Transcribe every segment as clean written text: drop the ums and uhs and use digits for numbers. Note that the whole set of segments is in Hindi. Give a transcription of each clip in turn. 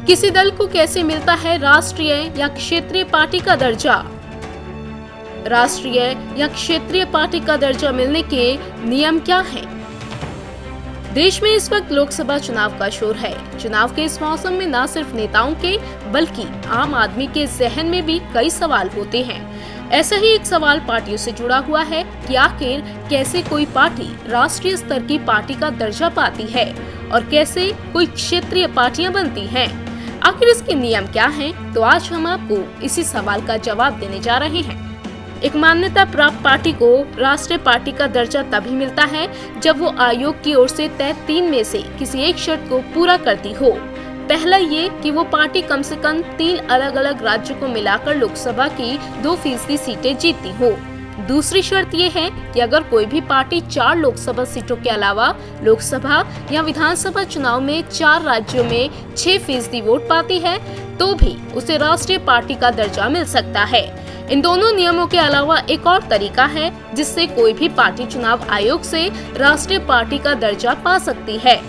किसी दल को कैसे मिलता है राष्ट्रीय या क्षेत्रीय पार्टी का दर्जा? राष्ट्रीय या क्षेत्रीय पार्टी का दर्जा मिलने के नियम क्या हैं? देश में इस वक्त लोकसभा चुनाव का शोर है। चुनाव के इस मौसम में न सिर्फ नेताओं के बल्कि आम आदमी के जहन में भी कई सवाल होते हैं। ऐसा ही एक सवाल पार्टियों से जुड़ा हुआ है कि आखिर कैसे कोई पार्टी राष्ट्रीय स्तर की पार्टी का दर्जा पाती है और कैसे कोई क्षेत्रीय पार्टियां बनती हैं। आखिर इसके नियम क्या हैं? तो आज हम आपको इसी सवाल का जवाब देने जा रहे हैं। एक मान्यता प्राप्त पार्टी को राष्ट्रीय पार्टी का दर्जा तभी मिलता है जब वो आयोग की ओर से तय 3 में से किसी एक शर्त को पूरा करती हो। पहला ये कि वो पार्टी कम से कम 3 अलग अलग राज्यों को मिलाकर लोकसभा की 2% सीटें जीतती हो। दूसरी शर्त ये है कि अगर कोई भी पार्टी 4 लोकसभा सीटों के अलावा लोकसभा या विधानसभा चुनाव में 4 राज्यों में 6% वोट पाती है तो भी उसे राष्ट्रीय पार्टी का दर्जा मिल सकता है। इन दोनों नियमों के अलावा एक और तरीका है जिससे कोई भी पार्टी चुनाव आयोग से राष्ट्रीय पार्टी का दर्जा पा सकती है।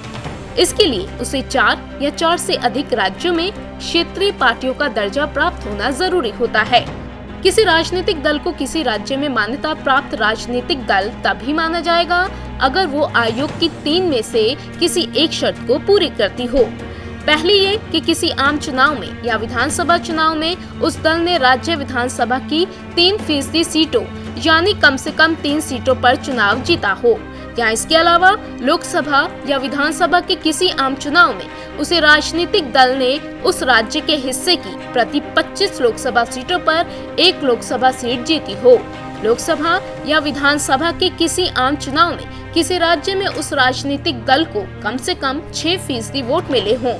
इसके लिए उसे 4 या 4 से अधिक राज्यों में क्षेत्रीय पार्टियों का दर्जा प्राप्त होना जरूरी होता है। किसी राजनीतिक दल को किसी राज्य में मान्यता प्राप्त राजनीतिक दल तभी माना जाएगा अगर वो आयोग की 3 में से किसी एक शर्त को पूरी करती हो। पहली ये कि किसी आम चुनाव में या विधानसभा चुनाव में उस दल ने राज्य विधानसभा की 3% सीटों यानी कम से कम 3 सीटों पर चुनाव जीता हो, या इसके अलावा लोकसभा या विधानसभा के किसी आम चुनाव में उसे राजनीतिक दल ने उस राज्य के हिस्से की प्रति 25 लोकसभा सीटों पर 1 लोकसभा सीट जीती हो। लोकसभा या विधानसभा के किसी आम चुनाव में किसी राज्य में उस राजनीतिक दल को कम से कम 6% वोट मिले हों।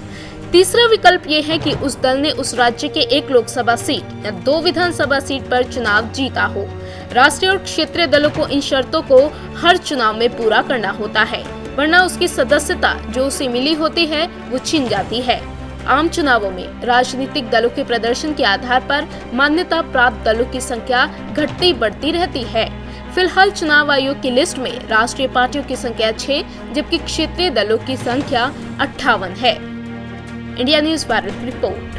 तीसरा विकल्प ये है कि उस दल ने उस राज्य के 1 लोकसभा सीट या 2 विधानसभा सीट पर चुनाव जीता हो। राष्ट्रीय और क्षेत्रीय दलों को इन शर्तों को हर चुनाव में पूरा करना होता है, वरना उसकी सदस्यता जो उसे मिली होती है वो छिन जाती है। आम चुनावों में राजनीतिक दलों के प्रदर्शन के आधार पर मान्यता प्राप्त दलों की संख्या घटती बढ़ती रहती है। फिलहाल चुनाव आयोग की लिस्ट में राष्ट्रीय पार्टियों की संख्या 6 जबकि क्षेत्रीय दलों की संख्या 58 है। India news Bharat report.